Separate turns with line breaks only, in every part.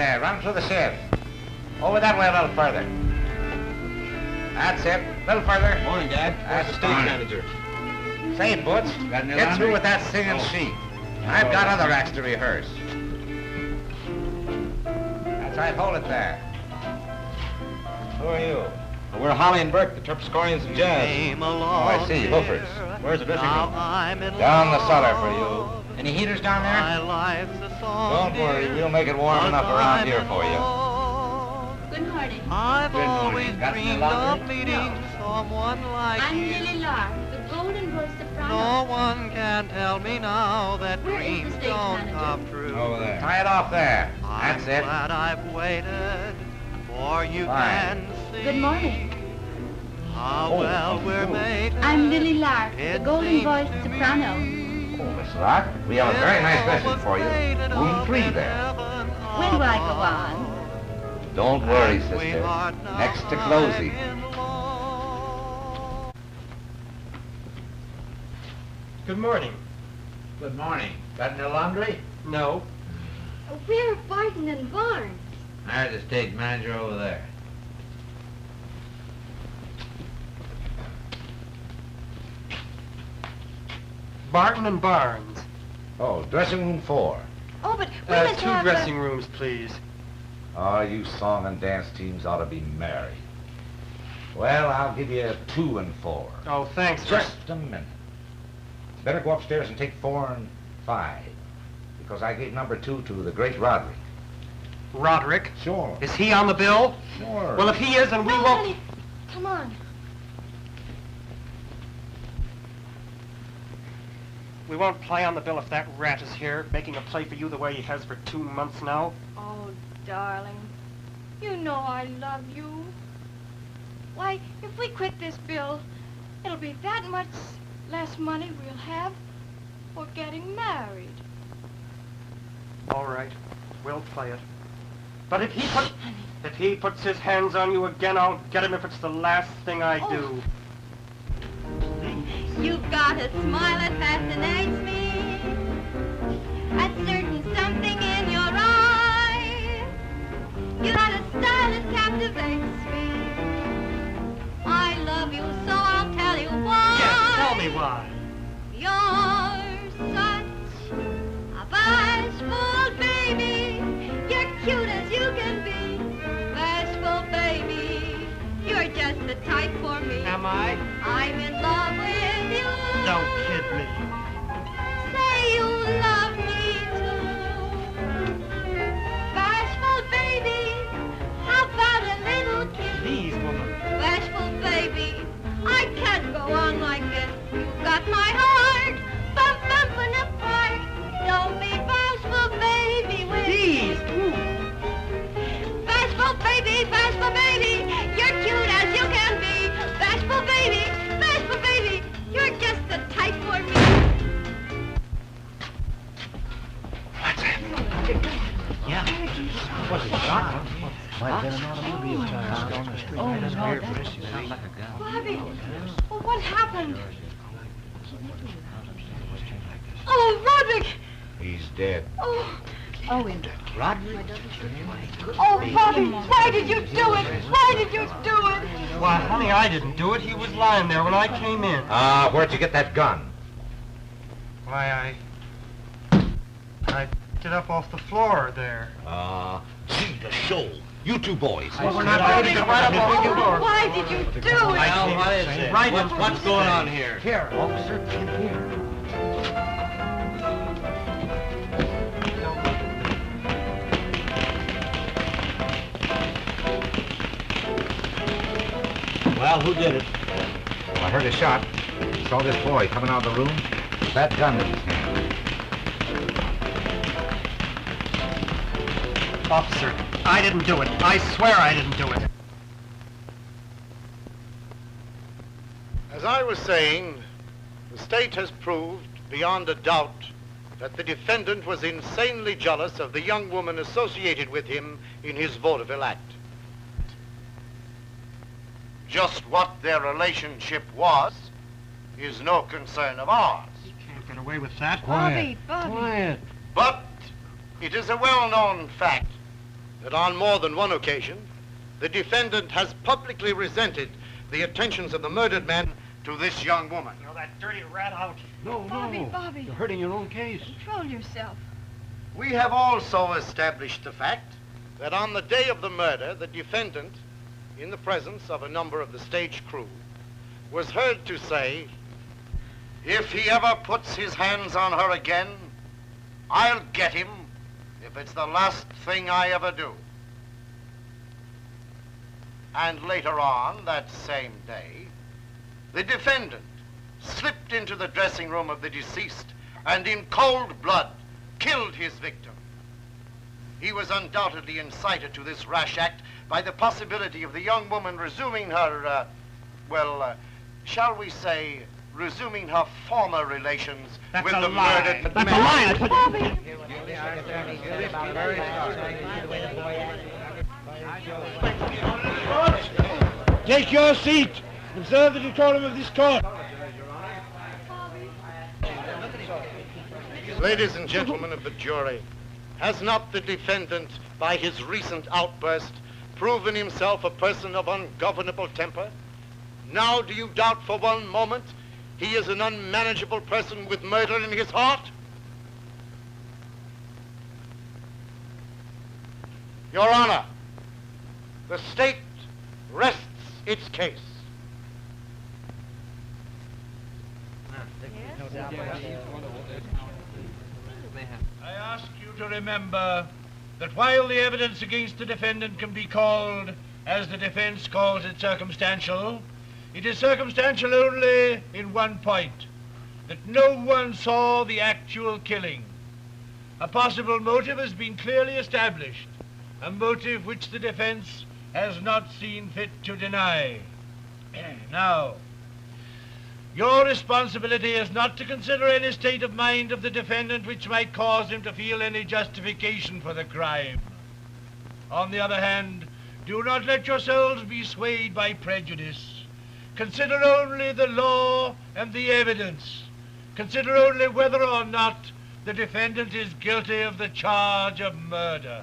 there. Run through the sieve. Over that way a little further. That's it. A little further.
Morning, Dad. Where's the stage manager?
Say, Butch, get through with that singing sheet. I've got other acts to rehearse. That's right, hold it there. Who are you?
Well, we're Holly and Burke, the Terpsichoreans of Jazz.
Oh, I see, hoofers.
Where's the dressing room?
Down the cellar for you. Any heaters down there?
Don't
worry, we'll make it warm enough around here for you.
Good morning.
I've always
Got any
dreamed
laundry?
of meeting someone like
I'm
you.
Lily Lark, the golden voice soprano.
No one can tell me now that
Where is the
dreams
stage
don't
manager?
come true.
Over there. Tie it off there. That's
I'm
it.
glad I've waited, for you
Fine.
can see
Good morning.
how
Oh,
well we're made.
I'm Lily Lark, the
It
golden
seems
voice
to me
soprano.
Oh, Miss Lark, we have a very nice message for you. Room 3 there.
When do I go on?
Don't worry, sister. Next to Closey.
Good morning.
Good morning. Got any laundry?
No.
We're Barton and Barnes.
There's the stage manager over there.
Barton and Barnes.
Oh, dressing room 4.
Oh, but we must
Two
have
dressing rooms, please.
Oh, you song and dance teams ought to be married. Well, I'll give you 2 and 4.
Oh, thanks.
Just a minute. Better go upstairs and take 4 and 5. Because I gave number 2 to the great Roderick.
Roderick.
Sure.
Is he on the bill?
Sure.
Well, if he is, then we
No,
won't...
honey, come on.
We won't play on the bill if that rat is here, making a play for you the way he has for 2 months now.
Oh, darling, you know I love you. Why, if we quit this bill, it'll be that much less money we'll have for getting married.
All right, we'll play it. But if he puts his hands on you again, I'll get him if it's the last thing I do.
You've got a smile that fascinates me, a certain something in your eye. You got a style that captivates me. I love you, so I'll tell you why.
Yes, tell me why.
You're such a bashful baby. You're cute as you can be. Bashful baby, you're just the type for me.
Am I?
I'm in love with you.
Don't kid me.
Say you love me too. Bashful baby, how about a little kiss?
Please, woman.
Bashful baby, I can't go on like this. You've got my heart, bumping apart. Don't be bashful baby with
Please.
me. Bashful baby, you're cute as you can be. Bashful baby, you're just the type for me.
What's that? Yeah. Was it shot? Might have been an automobile tire on the street.
Oh, no, Bobby, oh, what happened? Oh, Roderick!
He's dead.
Oh,
Roderick?
oh, Bobby, why did you do it? Why did you do it?
Why, honey, I didn't do it. He was lying there when I came in.
Where'd you get that gun?
Why, I picked it up off the floor there.
Gee, the show. You two boys.
Well, we're not ready to right up over your door.
Why did you do it?
Well, what is it?
Right,
What's going on here?
Here, officer, in here.
Well, who did it?
I heard a shot. Saw this boy coming out of the room with that gun in his hand.
Officer, I didn't do it. I swear I didn't do it.
As I was saying, the state has proved beyond a doubt that the defendant was insanely jealous of the young woman associated with him in his vaudeville act. Just what their relationship was is no concern of ours.
You can't get away with that.
Bobby.
But it is a well-known fact that on more than one occasion, the defendant has publicly resented the attentions of the murdered man to this young woman.
You know, that dirty rat out.
No,
Bobby.
You're hurting your own case.
Control yourself.
We have also established the fact that on the day of the murder, the defendant, in the presence of a number of the stage crew, was heard to say, "If he ever puts his hands on her again, I'll get him if it's the last thing I ever do." And later on, that same day, the defendant slipped into the dressing room of the deceased and in cold blood killed his victim. He was undoubtedly incited to this rash act by the possibility of the young woman resuming her, shall we say, resuming her former relations with the murdered man.
That's a lie.
Bobby.
Take your seat. Observe the decorum of this court.
Ladies and gentlemen of the jury, has not the defendant, by his recent outburst, proven himself a person of ungovernable temper? Now do you doubt for one moment he is an unmanageable person with murder in his heart? Your Honor, the state rests its case.
I ask you to remember that while the evidence against the defendant can be called, as the defense calls it, circumstantial, it is circumstantial only in one point, that no one saw the actual killing. A possible motive has been clearly established, a motive which the defense has not seen fit to deny. Now, your responsibility is not to consider any state of mind of the defendant which might cause him to feel any justification for the crime. On the other hand, do not let yourselves be swayed by prejudice. Consider only the law and the evidence. Consider only whether or not the defendant is guilty of the charge of murder.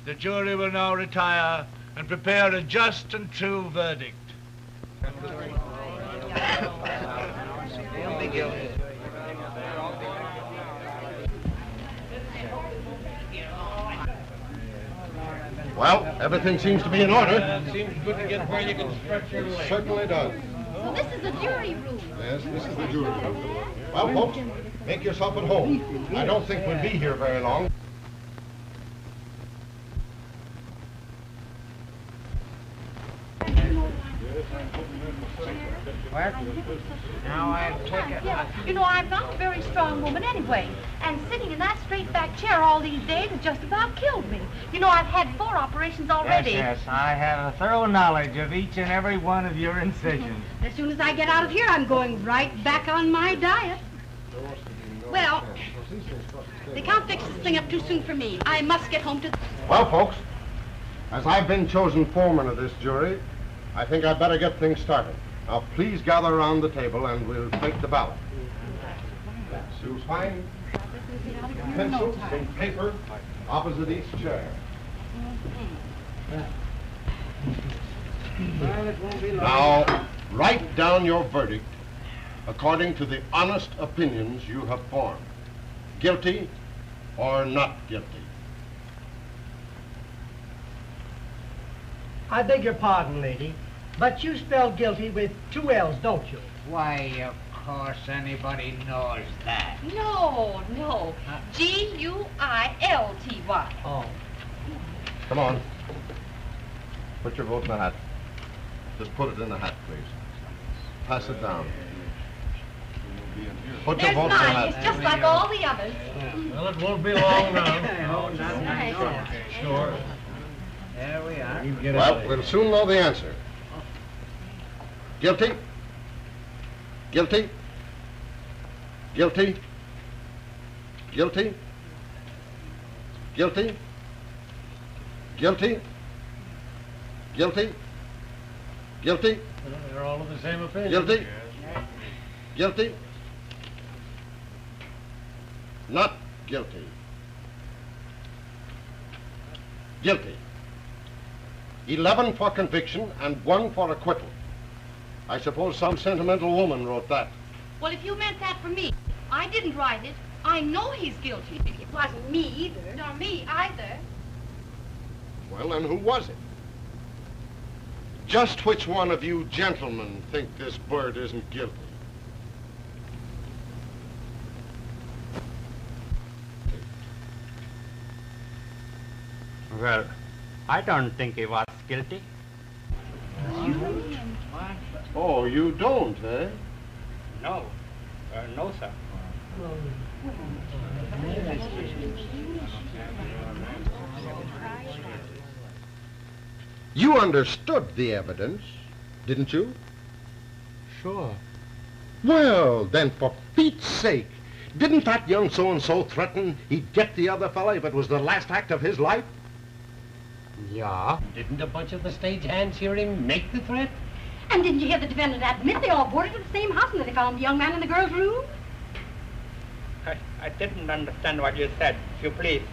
The jury will now retire and prepare a just and true verdict.
Well, everything seems to be in order.
Seems good to get where you can stretch your legs.
Certainly does.
So this is the jury room.
Yes, this is the jury room. Well, folks, make yourself at home. I don't think we'll be here very long.
Now I take it.
Yeah, you know, I'm not a very strong woman anyway, and sitting in that straight back chair all these days has just about killed me. You know, I've had 4 operations already.
Yes, I have a thorough knowledge of each and every one of your incisions.
As soon as I get out of here, I'm going right back on my diet. Well, they can't fix this thing up too soon for me. I must get home to...
Well, folks, as I've been chosen foreman of this jury, I think I'd better get things started. Now, please gather around the table and we'll take the ballot. You'll find pencils and paper opposite each chair. Now, write down your verdict according to the honest opinions you have formed. Guilty or not guilty.
I beg your pardon, lady, but you spell guilty with 2 L's, don't you?
Why, of course anybody knows that.
No. G-U-I-L-T-Y.
Oh.
Come on. Put your vote in the hat. Just put it in the hat, please. Pass it down. Put your
There's
vote in the
mine.
hat.
It's just like all the others.
Well, it won't be long now.
No, not
Nice.
Sure.
There we are.
Well, we'll soon know the answer. Guilty? Guilty? Guilty? Guilty? Guilty? Guilty? Guilty? Guilty?
They're all of the same opinion.
Guilty? Guilty? Not guilty.
Guilty. 11 for conviction and 1 for acquittal. I suppose some sentimental woman wrote that.
Well, if you meant that for me, I didn't write it. I know he's guilty. It wasn't me either. Nor me either.
Well, then who was it? Just which one of you gentlemen think this bird isn't guilty?
Well, I don't think he was guilty.
Oh, you don't, eh?
No. No, sir.
You understood the evidence, didn't you?
Sure.
Well, then, for Pete's sake, didn't that young so-and-so threaten he'd get the other fella if it was the last act of his life?
Yeah.
Didn't a bunch of the stage hands hear him make the threat?
And didn't you hear the defendant admit they all boarded at the same house and that they found the young man in the girl's room?
I didn't understand what you said. If you please.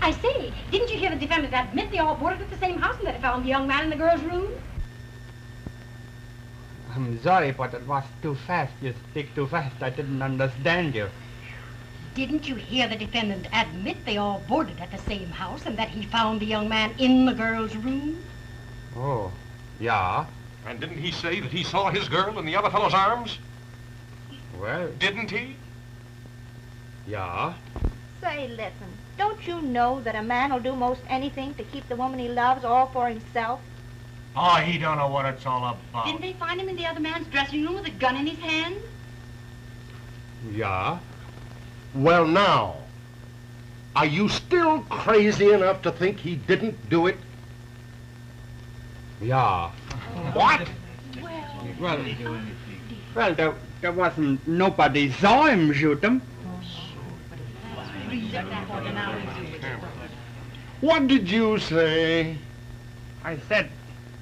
I say, didn't you hear the defendant admit they all boarded at the same house and that they found the young man in the girl's room?
I'm sorry, but it was too fast. You speak too fast. I didn't understand you.
Didn't you hear the defendant admit they all boarded at the same house and that he found the young man in the girl's room?
Oh, yeah.
And didn't he say that he saw his girl in the other fellow's arms?
Well,
Didn't he?
yeah.
Say, listen, don't you know that a man will do most anything to keep the woman he loves all for himself?
Oh, he don't know what it's all about.
Didn't they find him in the other man's dressing room with a gun in his hand?
Yeah.
Well, now, are you still crazy enough to think he didn't do it?
Yeah.
What?
Well, there wasn't nobody saw him shoot him.
What did you say?
I said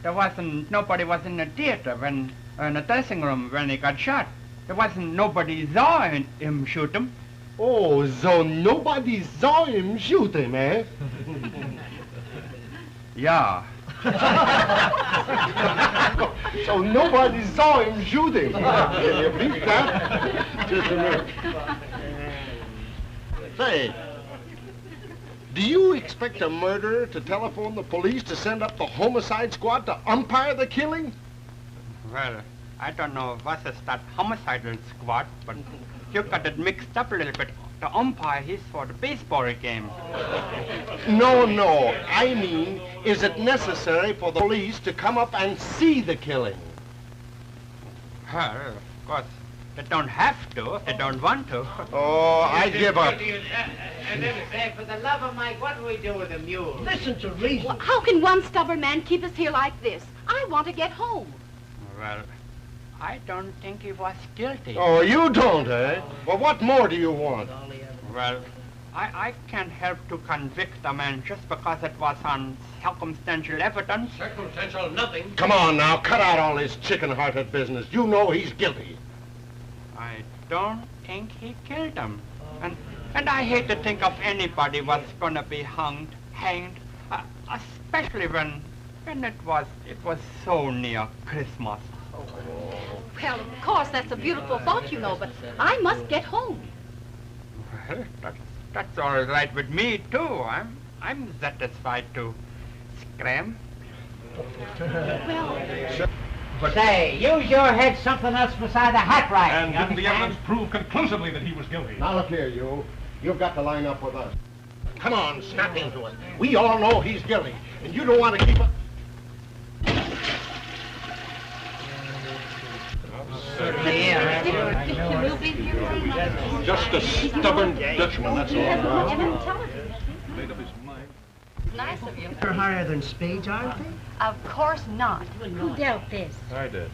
nobody was in the theater when, in the dressing room when he got shot. There wasn't nobody saw him shoot him.
Oh, so nobody saw him shoot him, eh?
Yeah.
So nobody saw him shoot him. Can you beat that? Just a minute. Say, do you expect a murderer to telephone the police to send up the homicide squad to umpire the killing?
Well, I don't know what is that homicidal squad, but you got it mixed up a little bit. The umpire is for the baseball game.
No. I mean, is it necessary for the police to come up and see the killing?
Well, of course, they don't have to if they don't want to.
Oh, I give up.
And then say, for the love of Mike, what do we do with the mule?
Listen to reason.
Well, how can one stubborn man keep us here like this? I want to get home.
Well, I don't think he was guilty.
Oh, you don't, eh? Well, what more do you want?
Well, I can't help to convict a man just because it was on circumstantial evidence.
Circumstantial nothing.
Come on now, cut out all this chicken-hearted business. You know he's guilty.
I don't think he killed him. And I hate to think of anybody was gonna be hanged, especially when it was so near Christmas.
Well, of course, that's a beautiful thought, you know, but I must get home.
Well, that's all right with me, too. I'm satisfied to scram.
Well...
Say, use your head something else beside the hat rack.
And didn't the evidence prove conclusively that he was guilty?
Now look here, you've got to line up with us. Come on, snap into it. We all know he's guilty, and you don't want to keep up.
Just a stubborn Dutchman, that's all.
Made up his mind. Nice of you.
They're higher than spades, aren't they?
Of course not.
Who dealt this?
I did.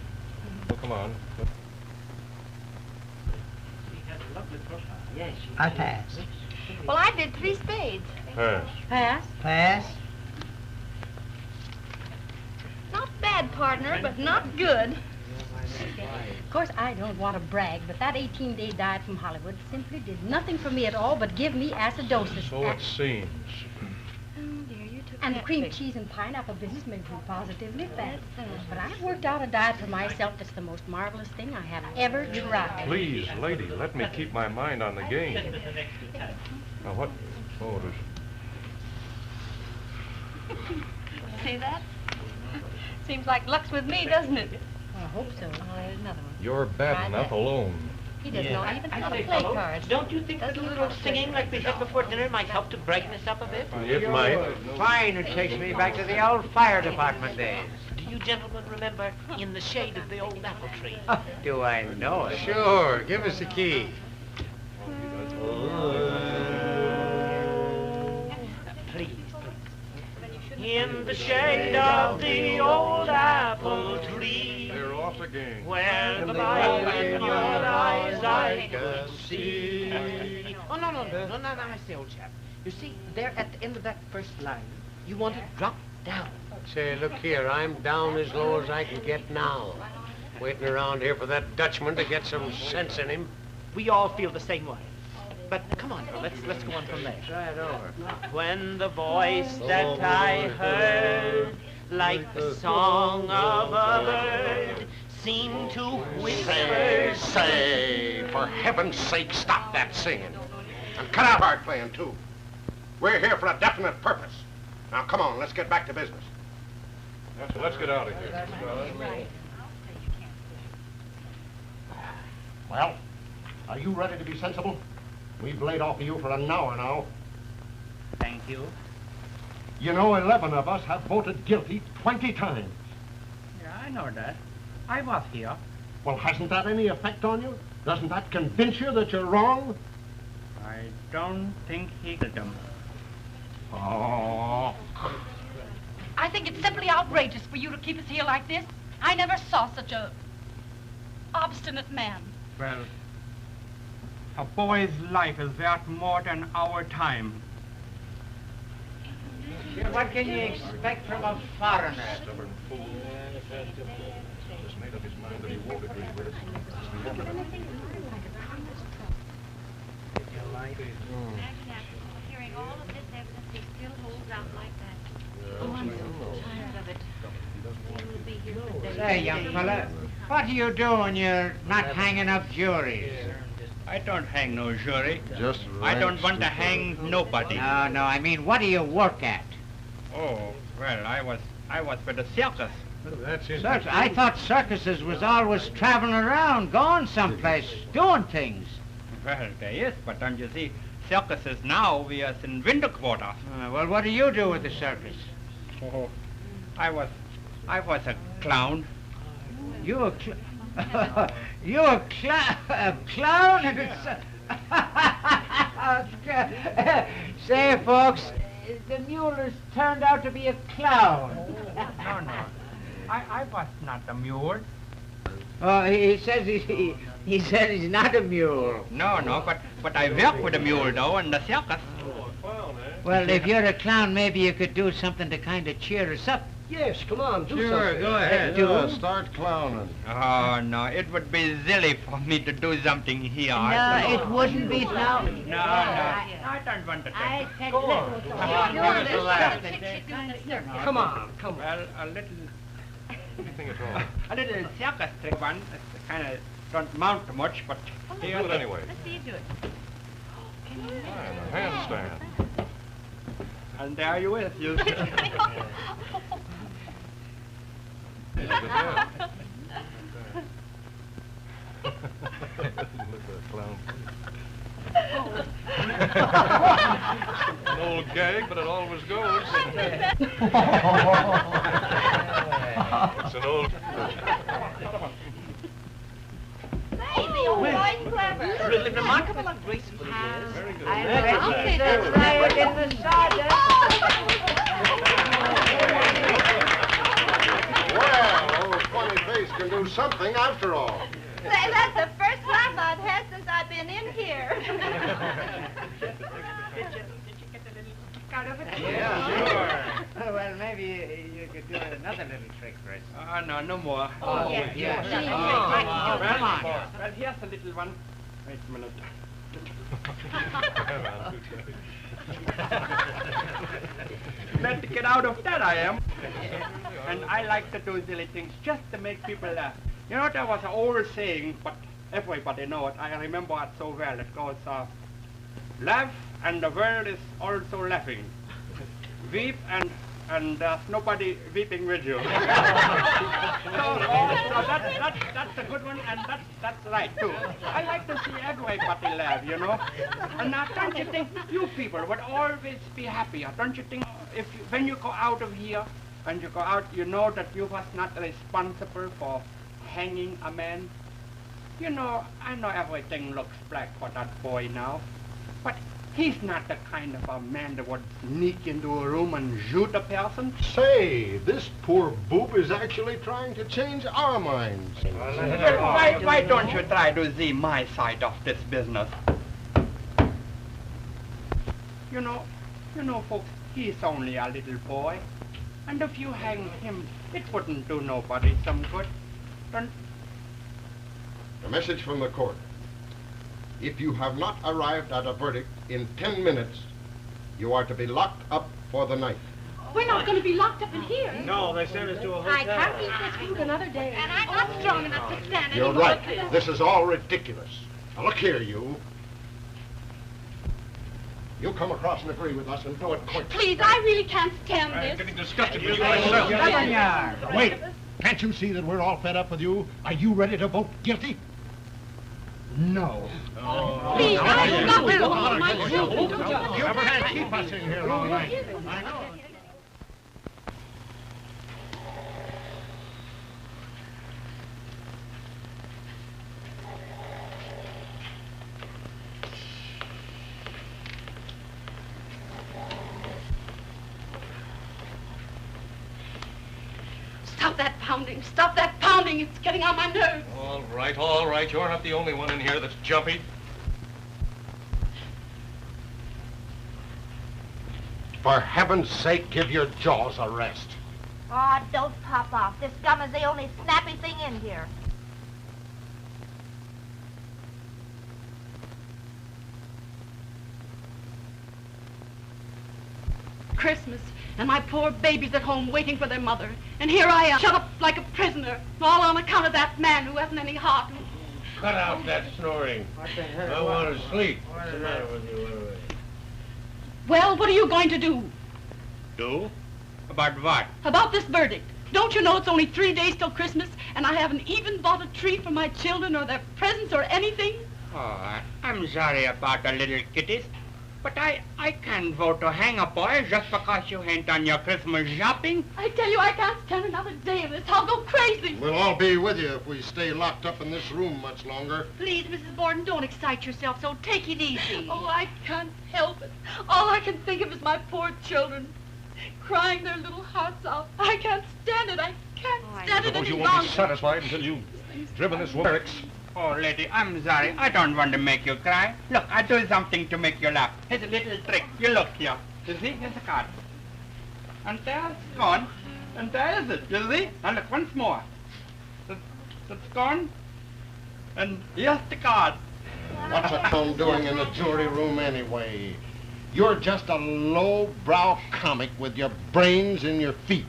Well, come on.
I pass.
Well, I did 3 spades.
Pass.
Pass.
Not bad, partner, but not good.
Of course, I don't want to brag, but that 18-day diet from Hollywood simply did nothing for me at all but give me acidosis.
So it seems.
Oh, dear, you too.
And the cream cheese and pineapple business makes me positively fat. But I've worked out a diet for myself that's the most marvelous thing I have ever tried.
Please, lady, let me keep my mind on the game. Now, what? Oh,
See that? Seems like luck's with me, doesn't it?
I hope so.
Oh, there's another one.
you're bad enough alone.
He does not even
I
know how
say,
to play
fellow,
cards.
don't you think that a little singing like we had before dinner might help to brighten us up a bit?
It might.
Fine, it takes me back to the old fire department days. Do you gentlemen remember In the Shade of the Old Apple Tree?
Do I know it? Sure. Give us the key.
Please. In the shade of the old apple tree,
They're off again.
where the light in your eyes I could see. Oh, no, I say, old chap. You see, there at the end of that first line, you want to drop down.
Say, look here, I'm down as low as I can get now. Waiting around here for that Dutchman to get some sense in him.
We all feel the same way. But come on, now, let's go on from there.
Try it over.
When the voice that I heard, like the song of a bird, seemed to whisper.
Say, for heaven's sake, stop that singing. And cut out hard playing, too. We're here for a definite purpose. Now, come on, let's get back to business.
So let's get out of here.
Well, are you ready to be sensible? We've laid off of you for an hour now.
Thank you.
You know, 11 of us have voted guilty 20 times.
Yeah, I know that. I was here.
Well, hasn't that any effect on you? Doesn't that convince you that you're wrong?
I don't think he killed him.
Oh.
I think it's simply outrageous for you to keep us here like this. I never saw such a obstinate man.
Well, a boy's life is worth more than our time.
What can you expect from a foreigner?
Stubborn fool. Just made up his mind that he won't agree with us.
Hearing all of this evidence, he still holds out like that.
Oh, I'm so tired of it.
He will be here for days.
Say, young fella, what do you do when you're not hanging up juries?
I don't hang no jury.
Just
I don't want to hang nobody.
No, I mean, what do you work at?
Oh, well, I was with the circus.
That's it.
Circus? I thought circuses was always traveling around, going someplace, doing things.
Well, there is, but don't you see, circuses now, we are in winter quarters.
Well, what do you do with the circus?
Oh, I was a clown.
You a you a clown? And say, folks, the mule has turned out to be a clown.
No. I was not a mule.
Oh, he says he's not a mule.
No, but I work with a mule, though, in the circus.
Well, if you're a clown, maybe you could do something to kind of cheer us up.
Yes, come on, do something.
Sure, go ahead.
Start clowning.
Oh, no, it would be silly for me to do something here.
No, it wouldn't be now.
No, I don't want to take it.
Go on.
Come on.
Well, a little
Anything at all.
a little circus trick one. Kind of don't mount much, but
Do it anyway.
Let's see you do it.
Fine, a handstand.
and there you is, you.
Look at that. Look at that clown. An old gag, but it always goes. It's an old...
Hey, the old boy's clever.
Really remarkable and graceful he is.
Very good.
Well, old funny face can do something after all.
Say, that's the first laugh I've had since I've been in here.
Did you get a little kick out of it?
Yeah, sure. Well, maybe you could do another little trick for us.
No more.
Oh, yeah.
Well, come on. Well, here's a little one. Wait a minute. Glad to get out of that, I am. And I like to do silly things just to make people laugh. You know, there was an old saying, but everybody knows it. I remember it so well. It goes, laugh and the world is also laughing. Weep and there's nobody weeping with you. so that's a good one, and that's right too. I like to see everybody laugh, you know. And now, don't you think you people would always be happier? Don't you think when you go out of here and you go out, you know that you was not responsible for hanging a man? You know, I know everything looks black for that boy now, but he's not the kind of a man that would sneak into a room and shoot a person.
Say, this poor boob is actually trying to change our minds.
Well, why don't you try to see my side of this business? You know, folks, he's only a little boy. And if you hang him, it wouldn't do nobody some good. Don't...
A message from the court. If you have not arrived at a verdict in 10 minutes, you are to be locked up for the night.
We're not going to be locked up in here.
No, they sent us to a hotel.
I can't eat this food another day. And I'm not strong enough to stand
You're
anymore
right.
of this.
This is all ridiculous. Now look here, you. You come across and agree with us and do it quick.
Please, I really can't stand this.
I'm getting disgusted with you
myself.
myself.
Wait. Can't you see that we're all fed up with you? Are you ready to vote guilty? No.
Please, I've got to go home. My children.
You ever had to keep us in here all night? I know.
Stop that pounding. Stop that pounding. It's getting on my nerves.
All right, all right. You're not the only one in here that's jumpy.
For heaven's sake, give your jaws a rest.
Oh, don't pop off. This gum is the only snappy thing in here.
Christmas, and my poor babies at home waiting for their mother. And here I am, shut up like a prisoner, all on account of that man who hasn't any heart.
Cut out that snoring. I want to sleep. What's the matter with you, anyway?
Well, what are you going to do?
Do? About what?
About this verdict. Don't you know it's only 3 days till Christmas, and I haven't even bought a tree for my children or their presents or anything?
Oh, I'm sorry about the little kitties, but I can't vote to hang a boy just because you ain't done your Christmas shopping.
I tell you, I can't stand another day of this. I'll go crazy.
We'll all be with you if we stay locked up in this room much longer.
Please, Mrs. Borden, don't excite yourself so. Take it easy. Oh, I can't help it. All I can think of is my poor children, crying their little hearts out. I can't stand it. I can't stand it
Suppose
any
you won't be
longer.
satisfied until you've driven this woman.
Oh, lady, I'm sorry. I don't want to make you cry. Look, I'll do something to make you laugh. Here's a little trick. You look here. You see? Here's a card. And there's gone. And there's it. You see? Now look, once more. That's gone. And here's the card.
What's a clown doing in the jury room anyway? You're just a low-brow comic with your brains in your feet.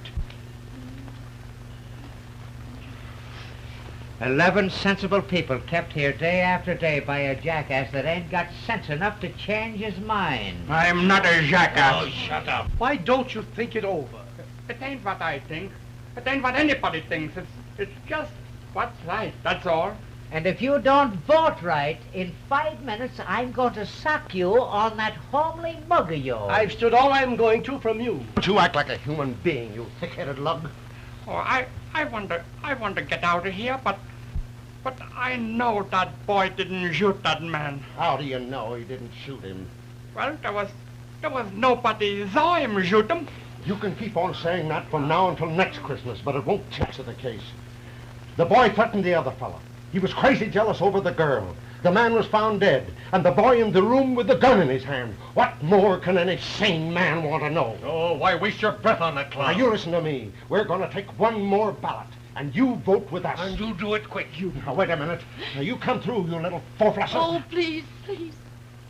11 sensible people kept here day after day by a jackass that ain't got sense enough to change his mind.
I'm not a jackass.
Oh, shut up.
Why don't you think it over?
It ain't what I think. It ain't what anybody thinks. It's just what's right, that's all.
And if you don't vote right, in 5 minutes I'm going to sock you on that homely mug of yours.
I've stood all I'm going to from you.
Don't you act like a human being, you thick-headed lug.
Oh, I want to get out of here, but I know that boy didn't shoot that man.
How do you know he didn't shoot him?
Well, there was nobody saw him shoot him.
You can keep on saying that from now until next Christmas, but it won't change the case. The boy threatened the other fella. He was crazy jealous over the girl. The man was found dead, and the boy in the room with the gun in his hand. What more can any sane man want to know?
Oh, why waste your breath on that clown?
Now, you listen to me. We're going to take one more ballot, and you vote with us.
And you do it quick.
Now, wait a minute. Now, you come through, you little four-flusser.
Oh, please, please.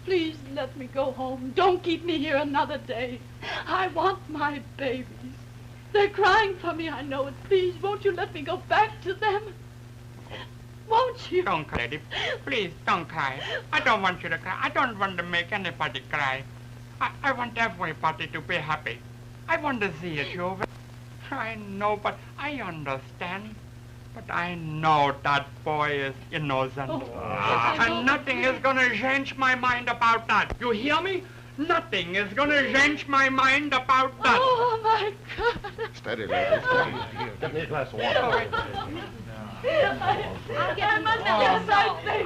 Please let me go home. Don't keep me here another day. I want my babies. They're crying for me, I know it. Please, won't you let me go back to them? Won't you?
Don't cry, Lady. Please, don't cry. I don't want you to cry. I don't want to make anybody cry. I want everybody to be happy. I want to see it over. I know, but I understand. But I know that boy is innocent. And nothing is going to change my mind about that. You hear me? Nothing is going to change my mind about that.
Oh, my God.
Steady, lady. Steady. Here, get me a glass of water.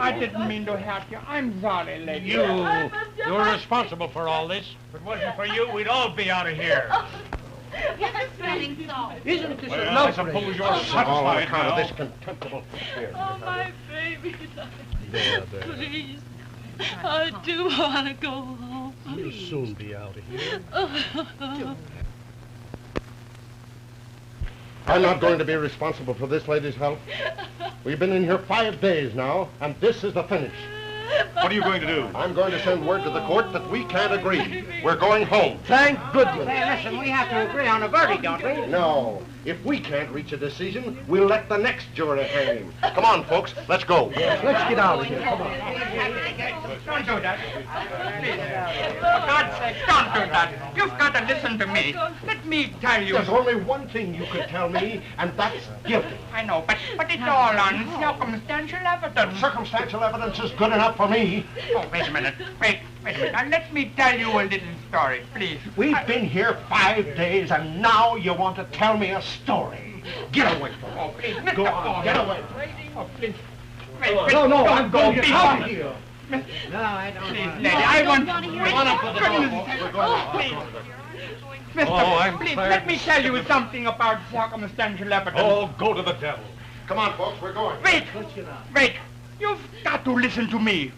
I didn't mean to hurt you. I'm sorry, lady.
You're responsible for all this. If it wasn't for you, we'd all be out of here.
Isn't this
Well, I suppose you're satisfied
All on account
now.
of this contemptible... Here.
Oh, my baby.
There.
Please. I do want to go home.
You'll soon be out of here. I'm not going to be responsible for this lady's health. We've been in here 5 days now, and this is the finish.
What are you going to do?
I'm going to send word to the court that we can't agree. We're going home.
Thank goodness. Hey, listen, we have to agree on a verdict, don't we?
No. If we can't reach a decision, we'll let the next jury hang him. Come on, folks. Let's go.
Yes, let's get out of here. Come on.
Don't do that. Please. For God's sake, don't do that. You've got to listen to me. Let me tell you.
There's only one thing you could tell me, and that's guilty.
I know, but it's all on circumstantial evidence.
Circumstantial evidence is good enough for me.
Oh, wait a minute. Wait a minute. Now, let me tell you a little story, please.
We've been here 5 days, and now you want to tell me a story. Get away from me.
Oh, please,
Go on, get away.
Oh, please.
No, I'm going to get out of here.
No,
I don't
please,
want
lady, I want to hear it. Please.
I'm
Please,
tired.
let me tell you something about circumstantial evidence.
Oh, go to the devil.
Come on, folks, we're going.
Wait. You've got to listen to me.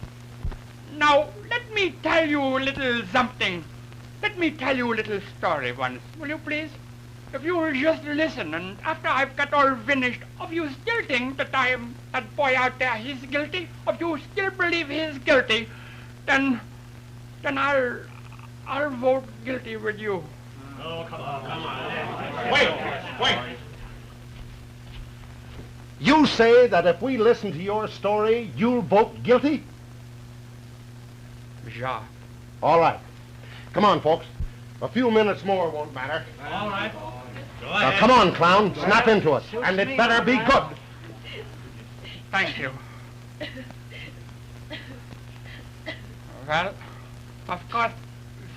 Now, let me tell you a little something. Let me tell you a little story once, will you please? If you will just listen, and after I've got all finished, if you still think that that boy out there, he's guilty, if you still believe he's guilty, then I'll vote guilty with you.
Oh, come on.
Wait. You say that if we listen to your story, you'll vote guilty?
Ja.
All right. Come on, folks. A few minutes more won't matter.
All right. Go
Now,
ahead.
come on, clown. Snap into it. And it better be good.
Thank you. Well, of course,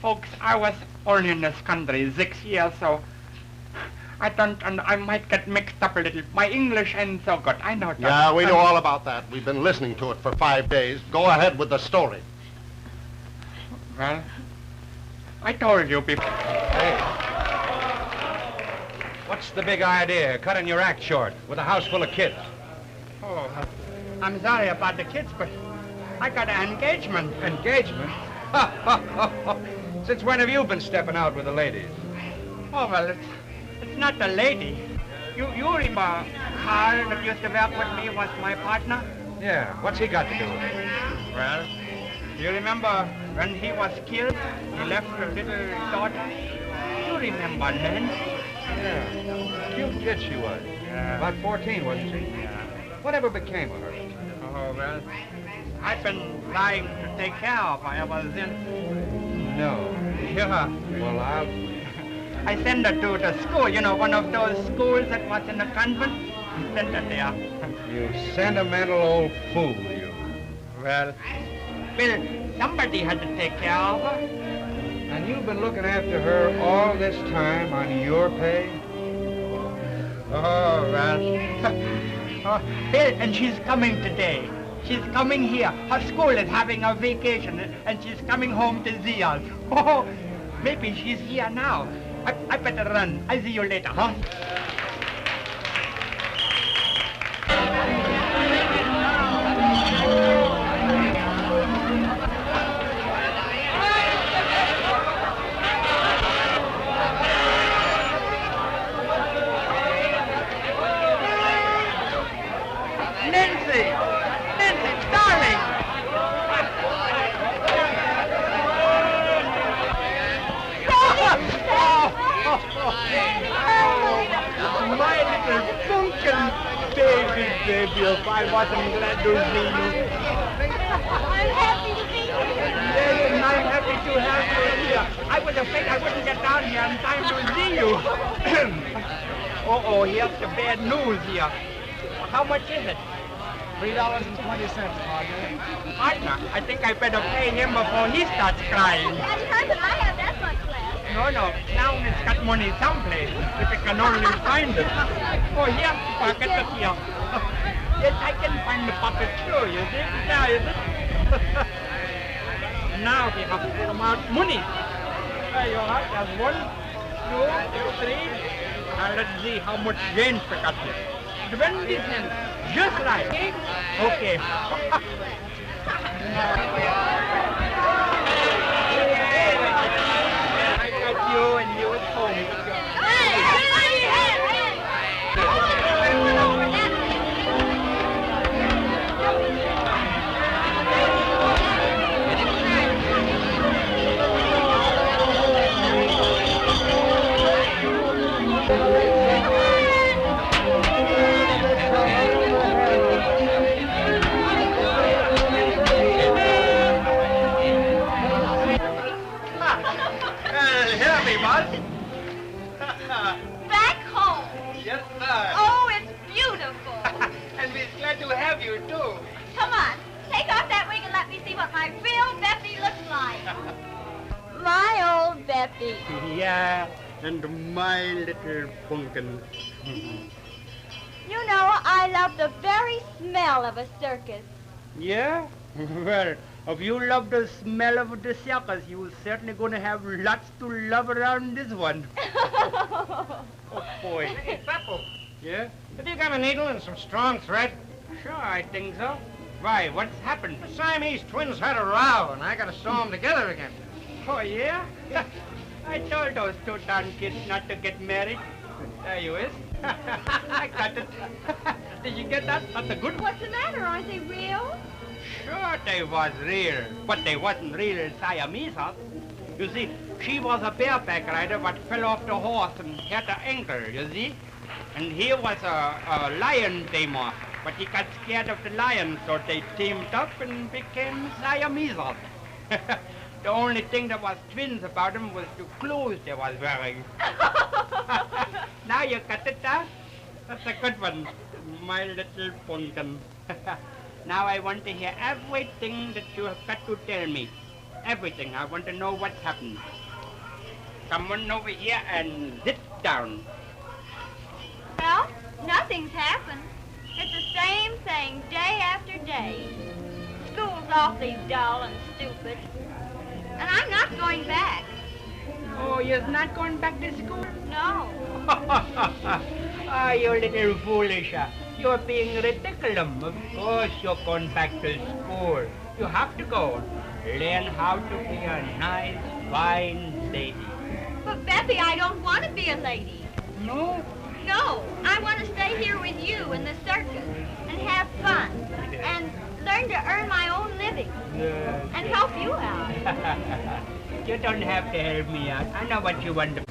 folks, I was only in this country 6 years, so I might get mixed up a little. My English ain't so good. I know that.
Yeah, we know all about that. We've been listening to it for 5 days. Go ahead with the story.
Well, I told you before.
Hey. What's the big idea? Cutting your act short with a house full of kids.
Oh, I'm sorry about the kids, but I got an engagement.
Engagement? Since when have you been stepping out with the ladies?
Oh, well, it's not the lady. You remember Carl that used to work with me was my partner?
Yeah, what's he got to do with it?
Well, you remember when he was killed, he left a little daughter? You remember Nancy?
Yeah, cute kid she was.
Yeah.
About 14, wasn't she?
Yeah.
Whatever became of her?
Oh, well, I've been trying to take care of her ever since.
No.
Yeah.
Well,
I sent her to the school, you know, one of those schools that was in the convent. I sent her there.
You sentimental old fool, you.
Well, somebody had to take care of her.
And you've been looking after her all this time on your pay?
Oh, well. Oh, Bill, and she's coming today. She's coming here. Her school is having a vacation, and she's coming home to see us. Oh, maybe she's here now. I better run. I'll see you later, huh? Nancy, darling. baby, if I wasn't glad to see you.
I'm happy to be here.
Yes, and I'm happy to have you here. I was afraid I wouldn't get down here in time to see you. Uh-oh, here's the bad news here. How much is it?
$3.20,
Partner, I think I better pay him before he starts crying.
That's perfect. I have that much left.
No, clown has got money someplace, if it can only find it. Oh, here's the pocket up here. Yes, I can find the pocket too, you see? There, you see? Now we have to amount money. There you are, there's 1, 2, 3. Now let's see how much change we got here. 20 cents, just right. Okay. I got you and you at home.
Back home.
Yes, sir.
Oh, it's beautiful.
And we're glad to have you, too.
Come on, take off that wig and let me see what my real Beffy looks like. My old Beffy.
Yeah, and my little pumpkin.
You know, I love the very smell of a circus.
Yeah? Well, if you love the smell of the circus, you're certainly going to have lots to love around this one. Oh, boy.
Hey, Peppo,
Yeah?
have you got a needle and some strong thread?
Sure, I think so. Why, what's happened?
The Siamese twins had a row, and I got to sew them together again.
Oh, yeah? I told those two darn kids not to get married. There you is. I got it. Did you get that? That's a good one.
What's the matter? Aren't they real?
Sure, they was real, but they wasn't real Siamese. You see, she was a bareback rider but fell off the horse and hurt her ankle, you see? And he was a lion tamer, but he got scared of the lion, so they teamed up and became Siamese. The only thing that was twins about them was the clothes they was wearing. Now you got it, huh? That's a good one, my little pumpkin. Now I want to hear everything that you have got to tell me. Everything. I want to know what's happened. Come on over here and sit down.
Well, nothing's happened. It's the same thing day after day. School's awfully dull and stupid. And I'm not going back.
Oh, you're not going back to school?
No.
Ah, you little foolish. You're being ridiculous. Of course you're going back to school. You have to go. Learn how to be a nice, fine lady.
But, Beffy, I don't want to be a lady.
No?
No, I want to stay here with you in the circus and have fun and learn to earn my own living and help you out.
You don't have to help me out. I know what you want to.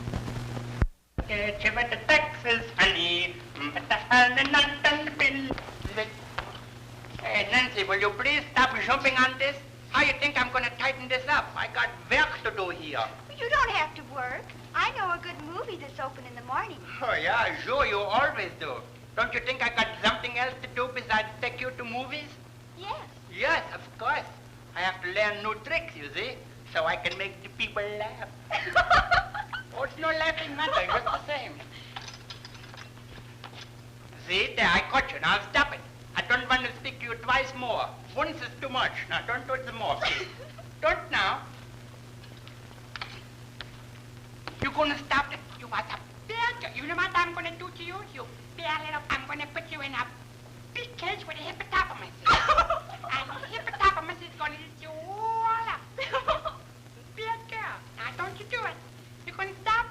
Get you with the Texas honey, but the honey not on the bill. Hey, Nancy, will you please stop jumping on this? How you think I'm going to tighten this up? I got work to do here.
You don't have to work. I know a good movie that's open in the morning.
Oh, yeah, sure, you always do. Don't you think I got something else to do besides take you to movies?
Yes.
Yes, of course. I have to learn new tricks, you see, so I can make the people laugh. Oh, it's no laughing matter, just the same. See, there, I caught you. Now stop it. I don't want to speak to you twice more. Once is too much. Now, don't do it some more, please. Don't now. You're going to stop it. You are a bad. You know what I'm going to do to you? You bad little... I'm going to put you in a big cage with a hippopotamus. And the hippopotamus is going to eat you all up. Bad girl. Now, don't you do it. You're going to stop?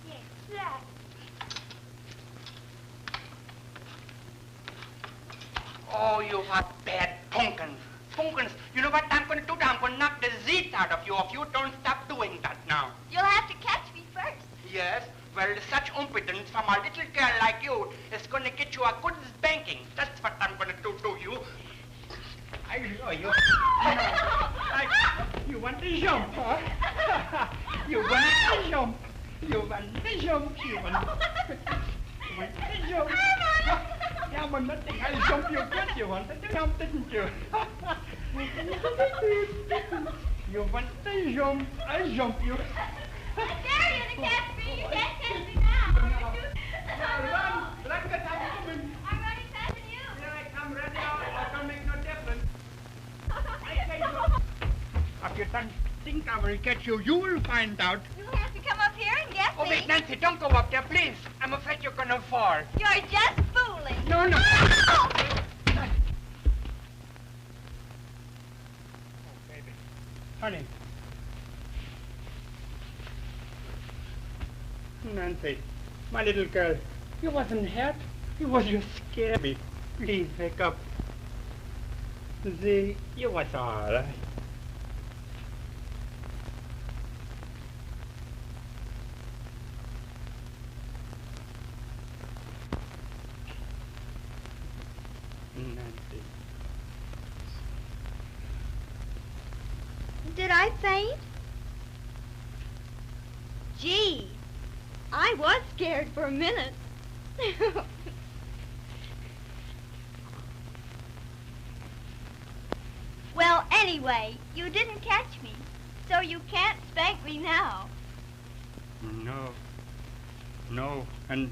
Yes. Yeah.
Oh, you are bad pumpkins. Pumpkins. You know what I'm going to do? I'm going to knock the zit out of you if you don't stop doing that now.
You'll have to catch me first.
Yes? Well, such impudence from a little girl like you is going to get you a good spanking. That's what I'm going to do to you. I know you. You want to jump, huh? You want to jump. You want to jump. You want to jump. Yeah, but nothing. I'll jump you good. You wanted to jump, didn't you? You want to jump. I'll jump you.
I dare you to catch me. You can't catch me now.
Run, because I'm coming.
I'm running faster than you.
Here I come, ready out. I don't make no difference. If you don't think I will catch you, you will find out.
You have to come up here and get
Oh,
me.
wait, Nancy, don't go up there, please. I'm afraid you're going to fall.
You're just fooling.
No, no.
Oh!
Oh, baby. Honey. Nancy, my little girl, you wasn't hurt. You was just scared me. Please, wake up. See, you was all right. Nancy.
Did I faint? Gee, I was scared for a minute. Well, anyway, you didn't catch me, so you can't spank me now.
No. No, and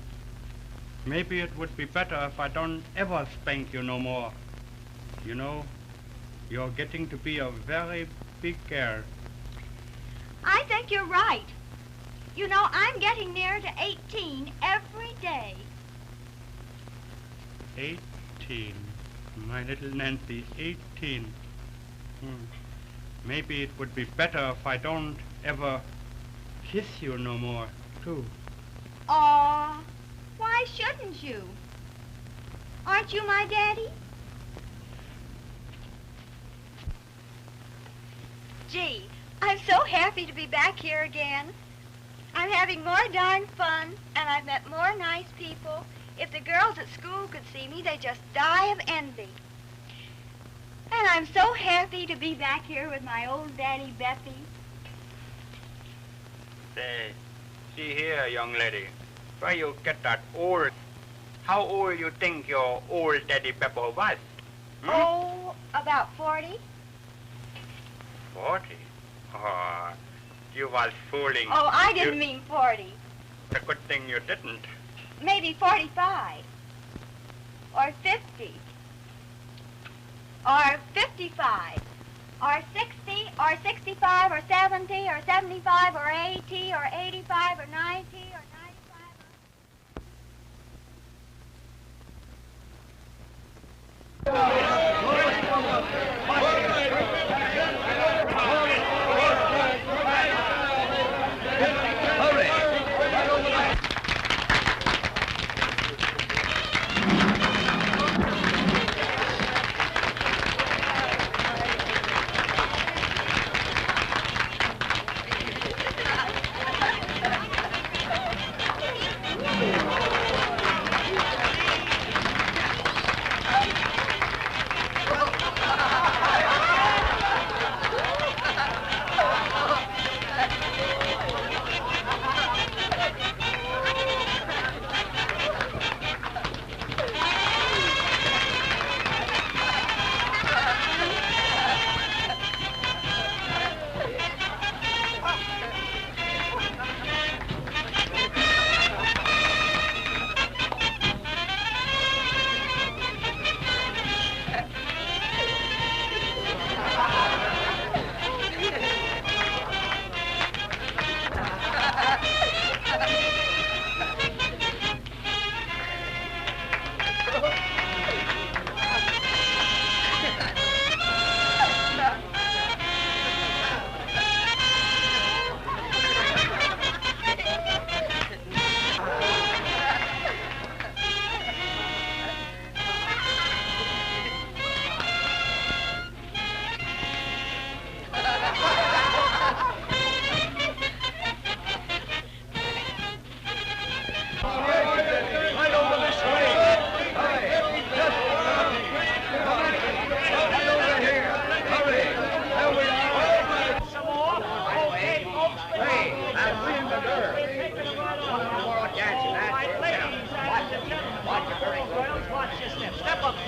maybe it would be better if I don't ever spank you no more. You know, you're getting to be a very big girl.
I think you're right. You know, I'm getting nearer to 18 every day.
18. My little Nancy, 18. Maybe it would be better if I don't ever kiss you no more, too.
Aw, why shouldn't you? Aren't you my daddy? Gee, I'm so happy to be back here again. I'm having more darn fun, and I've met more nice people. If the girls at school could see me, they'd just die of envy. And I'm so happy to be back here with my old daddy, Beppy.
Say, see here, young lady. Where you get that old... How old you think your old daddy Pepper was?
Oh, about 40.
40? Oh, you was fooling.
Oh, I didn't mean 40.
It's a good thing you didn't.
Maybe 45. Or 50. Or 55. Or 60, or 65, or 70, or 75, or 80, or 85, or 90, or 95.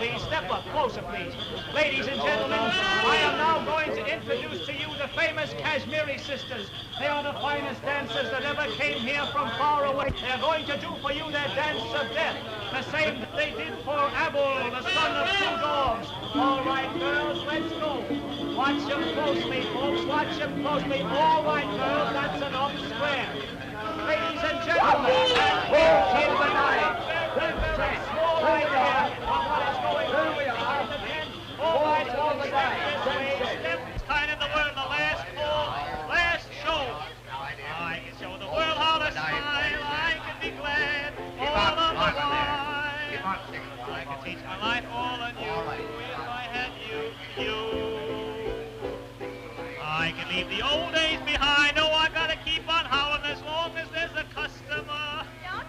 please. Step up, closer, please. Ladies and gentlemen, I am now going to introduce to you the famous Kashmiri sisters. They are the finest dancers that ever came here from far away. They're going to do for you their dance of death, the same that they did for Abul, the son of two dogs. All right, girls, let's go. Watch them closely, folks. Watch them closely. All right, girls, that's enough. Square. Ladies and gentlemen, in the night, very small idea of what is going on behind the tent. All right, all the step kind in the world, the last show. I can show the world how to smile. I can be glad all of the while. I can teach my life all anew if I had you. I can leave the old days behind. Oh, I gotta keep on howling as long as there's a customer.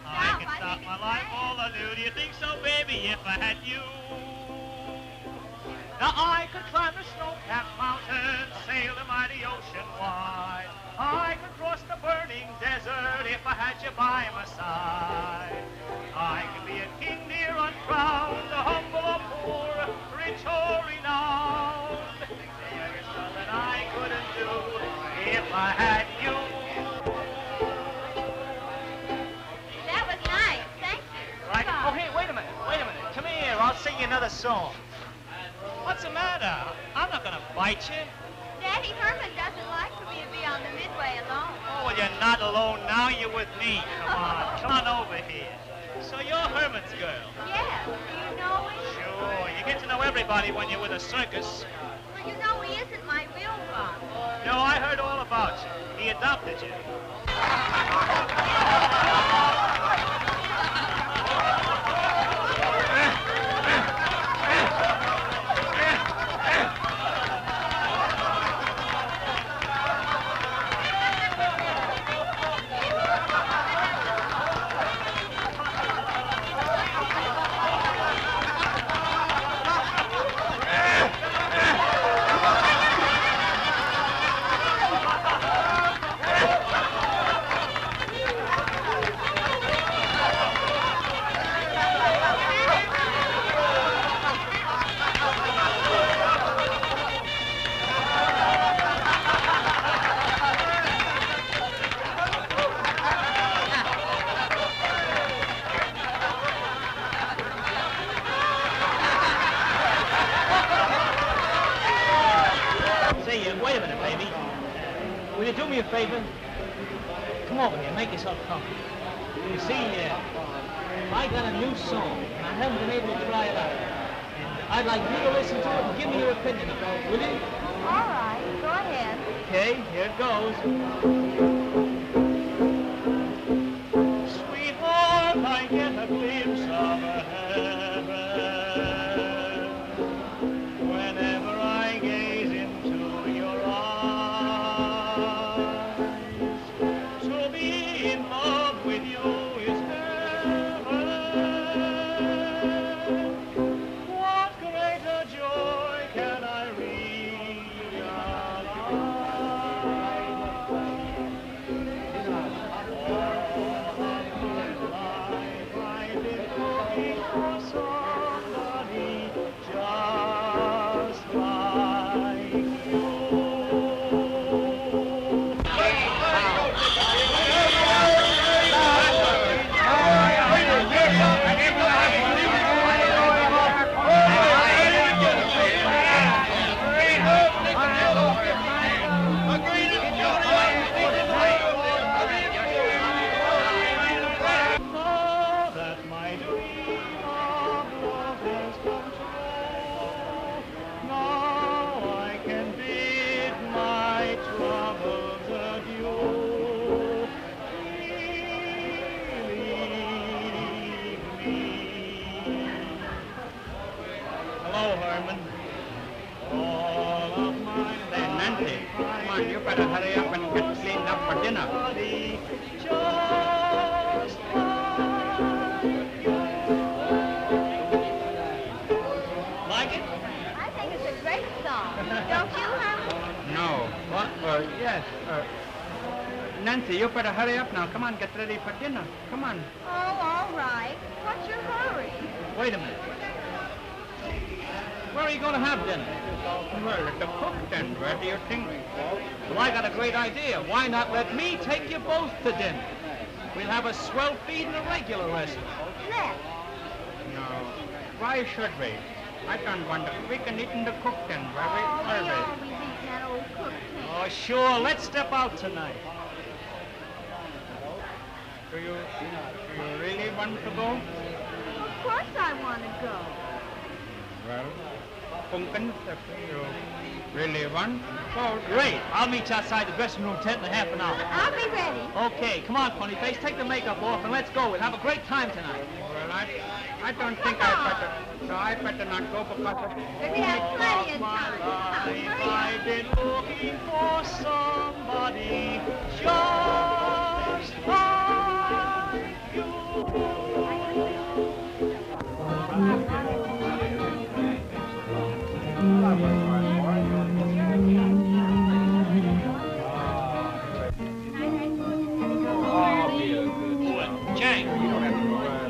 I can start my life all anew. Do you think so, baby, if I had you? Now I could climb the snow-capped mountain, sail the mighty ocean wide. I could cross the burning desert if I had you by my side. I could be a king, dear, uncrowned, the humble or poor, rich or renowned. There's nothing I couldn't do if I had you.
That was nice. Thank you.
Right. Oh, hey, wait a minute. Come here, I'll sing you another song. What's the matter? I'm not gonna bite you.
Daddy Herman doesn't like for me to be on the Midway alone.
Oh, well, you're not alone now. You're with me. Come on over here. So you're Herman's girl.
Yes. Do you know him?
Sure. You get to know everybody when you're with a circus.
Well, you know he isn't my real father.
No, I heard all about you. He adopted you. Wait a minute, baby. Will you do me a favor? Come over here, make yourself comfortable. You see, I got a new song, and I haven't been able to try it out. And I'd like you to listen to it and give me your opinion about it, will you?
All right, go ahead.
Okay, here it goes. Sweetheart, I get a glimpse of a heaven whenever I gaze into your eyes. To be in love with you is heaven. What greater joy can I realize? Hello, Herman. All of my
Hey, Nancy, come on, you better hurry up and get cleaned up for dinner.
Like it?
I think it's a great song. Don't you, Herman?
No. What? Yes. Nancy, you better hurry up now. Come on, get ready for dinner. Come on.
Oh, all right. What's your hurry?
Wait a minute.
Where are you going to have dinner?
Well, at the cook tent. Where do you think?
Well, I got a great idea. Why not let me take you both to dinner? We'll have a swell feed in a regular restaurant.
Let's.
No. Why should we? I don't want to. We can eat in the cook tent where we serve
We
it.
always eat in that old cook tent.
Oh, sure. Let's step out tonight.
Do you really want to go?
Of course I want to go.
Well, Pumpkins, if you really want.
Oh, great. I'll meet you outside the dressing room tent in a half an hour.
I'll be ready.
Okay, come on, funny face. Take the makeup off and let's go. We'll have a great time tonight.
Well, I don't think I better. So I better not go because of...
We have plenty of time.
I've been looking for somebody just like you.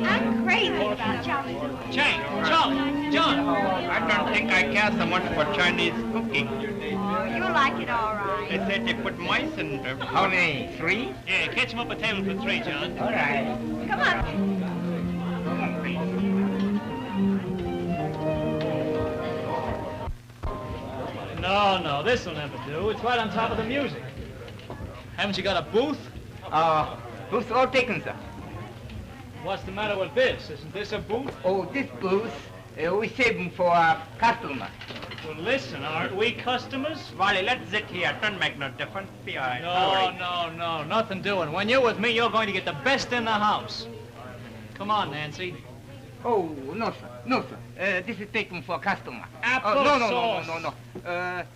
I'm crazy about Charlie.
Chang, Charlie, John.
I don't think I care so much for Chinese cooking.
Oh, you like it all right.
They said they put mice in them. How many? 3?
Yeah, catch him up a table for 3, John.
All right.
Come on.
No, this'll never do. It's right on top of the music. Haven't you got a booth?
Booth's all taken, sir.
What's the matter with this? Isn't this a booth?
Oh, this booth, we save them for customers.
Well, listen, aren't we customers?
Wally, let's sit here. Don't make no difference. Be all right.
No, nothing doing. When you're with me, you're going to get the best in the house. Come on, Nancy.
Oh, no, sir. No, sir. This is taken for customer.
Apple sauce.
No.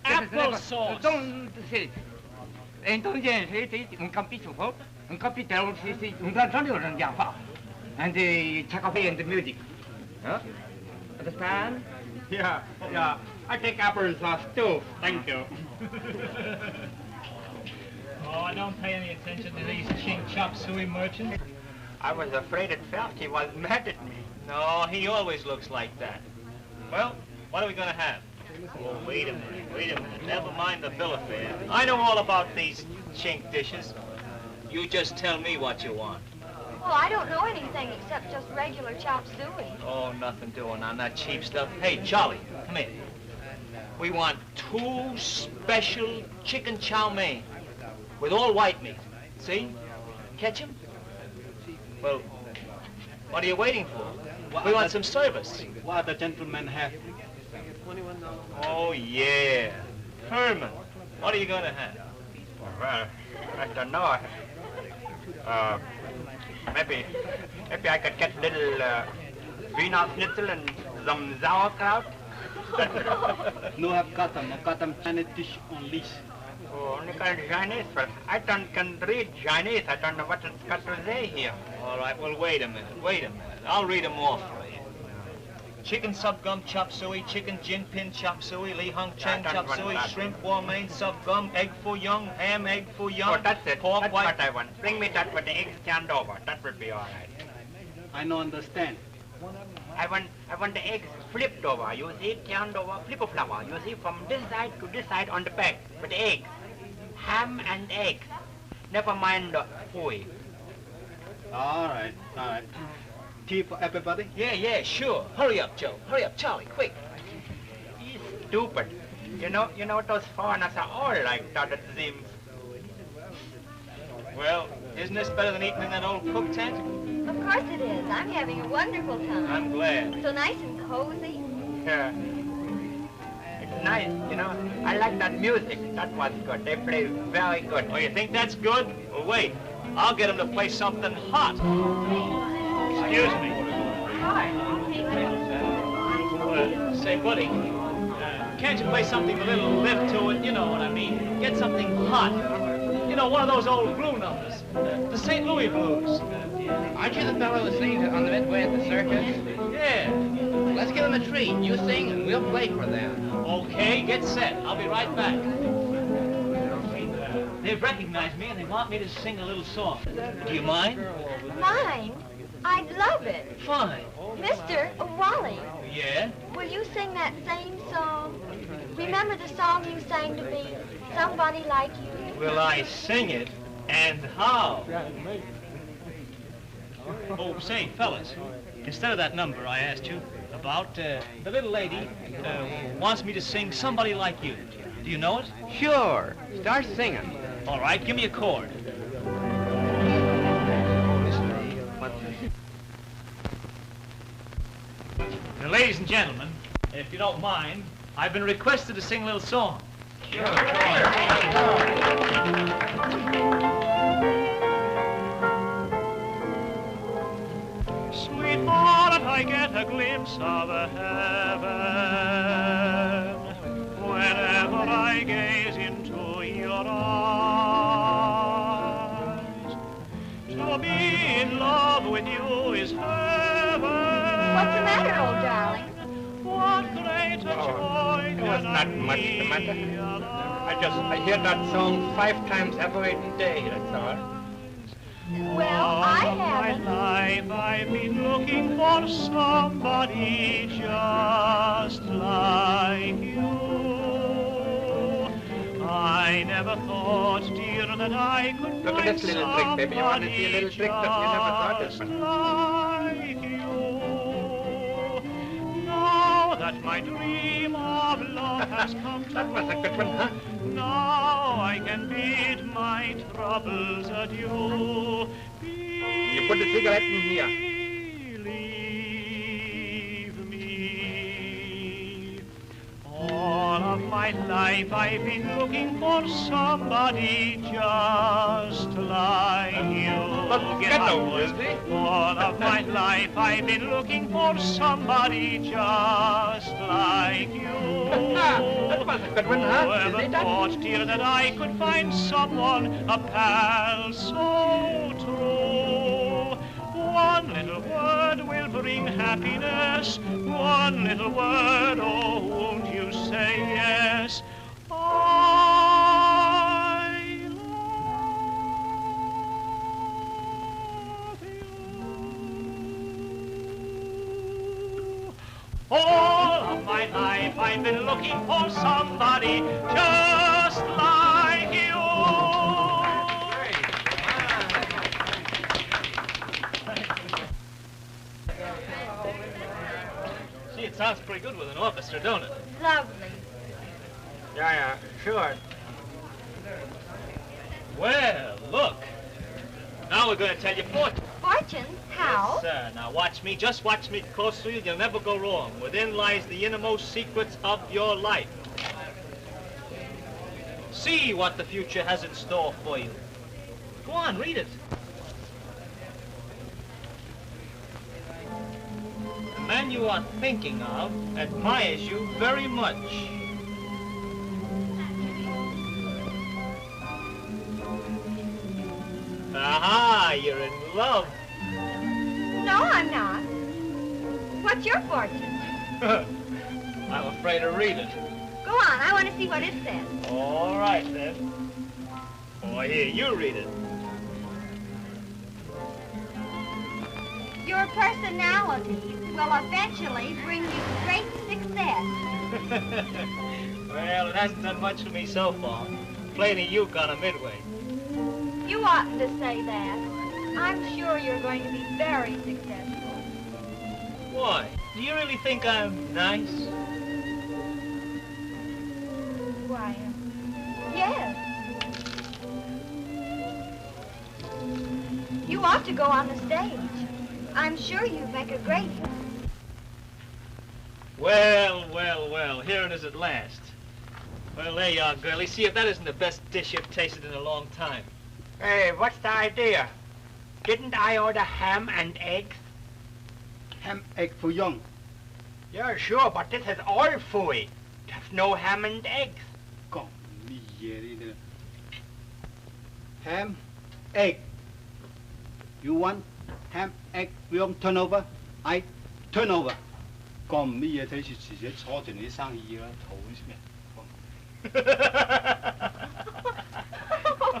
Apple sauce.
Don't say it. Entonces, un campito, un capital, un gran java. And the cafe and the music. Huh? Understand?
Yeah. I take apple sauce too. Thank you.
Oh, don't pay any attention to these chink chop suey merchants.
I was afraid at first he was mad at me.
No, he always looks like that. Well, what are we going to have? Oh, wait a minute. Never mind the bill of fare. I know all about these chink dishes. You just tell me what you want.
Well, I don't know anything except just regular chop suey.
Oh, nothing doing on that cheap stuff. Hey, Charlie, come here. We want 2 special chicken chow mein with all white meat. See? Catch 'em? Well, what are you waiting for? We want some service.
What the gentlemen have?
Oh, yeah. Herman, what are you going to have?
Well, I don't know. Maybe I could get a little Wiener Schnitzel and some sauerkraut.
No, I've got them Chinese dish on leash.
Oh, only called Chinese. Well, I can read Chinese. I don't know what it's got to say here.
All right, well, wait a minute. I'll read them off for you. Chicken sub gum chop suey, chicken gin pin chop suey, Li Hung Cheng chop suey, shrimp war mein sub gum, egg foo young, ham egg foo young.
Oh, that's it.
Pork
That's
white.
what I want. Bring me that with the eggs turned over. That would be all right.
I don't understand.
I want the eggs flipped over. You see, turned over, flip-a-flower. You see, from this side to this side on the back with the eggs. Ham and eggs. Never mind the fooey.
All right. Tea for everybody?
Yeah, sure. Hurry up, Joe. Hurry up, Charlie, quick.
He's stupid. You know those foreigners are all like that, it seems.
Well, isn't this better than eating in that old cook tent?
Of course it is. I'm having a wonderful time.
I'm glad.
So nice and cozy.
Yeah. It's nice, I like that music. That was good. They play very good.
Oh, you think that's good? Well, wait. I'll get him to play something hot. Excuse me. Say, buddy, can't you play something with a little lift to it? You know what I mean. Get something hot. You know, one of those old blue numbers. The St. Louis blues.
Aren't you the fellow who sings on the Midway at the circus?
Yeah.
Let's give them a treat. You sing and we'll play for them.
Okay, get set. I'll be right back. They've recognized me and they want me to sing a little song. Do you mind?
Mine? I'd love it.
Fine.
Mr. Wally,
Yeah?
will you sing that same song? Remember the song you sang to me, Somebody Like You?
Will I sing it? And how? Oh, say, fellas, instead of that number I asked you about, the little lady wants me to sing Somebody Like You. Do you know it?
Sure. Start singing.
All right, give me a chord. Now, ladies and gentlemen, if you don't mind, I've been requested to sing a little song. Sweetheart, I get a glimpse of a heaven whenever I gaze into your eyes. To be in love with you is heaven.
What's the matter, old darling?
What greater joy
It was not much the matter. I hear that song 5 times every day, that's all.
Well, I haven't.
All my life I've been looking for somebody just like you. I never thought, dear, that I could
Look at
find
this little trick, baby. You want to see a little trick that you never thought of?
like you. Now that my dream of love has come true,
That was a good one, huh?
now I can bid my troubles adieu.
You put the cigarette in here.
Believe me, all of my life I've been looking for somebody just like you.
Get
on,
over,
boys. All of my life I've been looking for somebody just like you.
That was a good one, huh?
Whoever
Is it that?
thought, dear, that I could find someone, a pal so true? One little word will bring happiness. One little word, oh, won't you say yes? I love you. All of my life I've been looking for somebody just like you. Gee, it sounds pretty good with an orchestra, don't it?
Lovely.
Yeah, sure.
Well, look. Now we're going to tell you fortune.
Fortune? How?
Yes, sir. Now watch me. Just watch me closely. You'll never go wrong. Within lies the innermost secrets of your life. See what the future has in store for you. Go on, read it. The man you are thinking of admires you very much. Aha, you're in love.
No, I'm not. What's your fortune?
I'm afraid to read it.
Go on, I want to see what it says.
All right, then. Oh, here, you read it.
Your personality will eventually bring you great success.
Well, it hasn't done much for me so far. Playing a uke on a midway.
You oughtn't to say that. I'm sure you're going to be very successful.
Why? Do you really think I'm nice?
Why, yes. You ought to go on the stage. I'm sure you'd make a great hit.
Well, well, well, here it is at last. Well, there you are, girlie. See if that isn't the best dish you've tasted in a long time.
Hey, what's the idea? Didn't I order ham and eggs?
Ham, egg, for young.
Yeah, sure, but this is all food. There's no ham and eggs.
Còn gì vậy đi nữa? Ham, egg. You want ham, egg, young turnover? I turnover. 講乜嘢睇住自己坐住你啲生意啦，肚啲咩？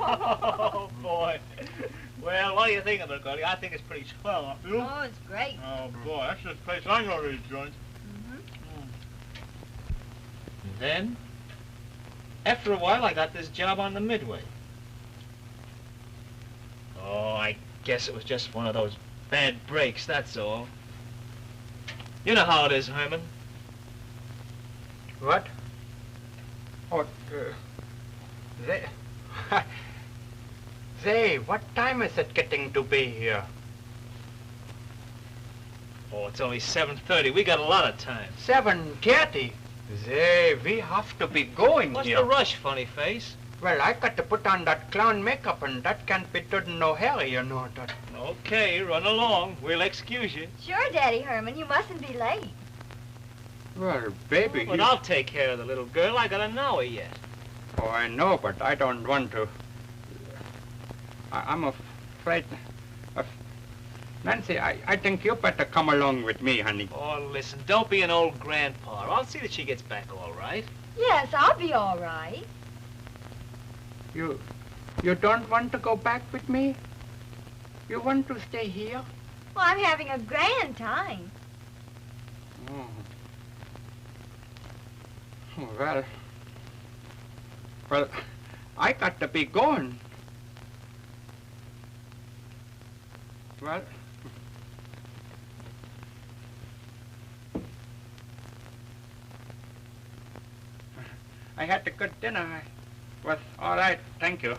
Oh, boy. Well, Well, what do you think of it, Gertie? I think it's pretty swell, don't you?
Oh, it's great.
Oh, boy, that's the place I know these joints. And then, after a while, I got this job on the Midway. Oh, I guess it was just one of those bad breaks, that's all. You know how it is, Herman.
What? Oh, Say, what time is it getting to be here?
Oh, it's only 7:30. We got a lot of time.
7:30? Say, we have to be going
What's
here.
the rush, funny face?
Well, I got to put on that clown makeup, and that can't be done in no hurry, you know that.
Okay, run along. We'll excuse you.
Sure, Daddy Herman, you mustn't be late.
Well, baby,
But I'll take care of the little girl. I got an hour yet.
Oh, I know, but I don't want to. I'm afraid of... Nancy, I think you better come along with me, honey.
Oh, listen, don't be an old grandpa. I'll see that she gets back all right.
Yes, I'll be all right.
You don't want to go back with me? You want to stay here?
Well, I'm having a grand time.
Oh. Well, I got to be going. Well, I had a good dinner. It was all right, thank you.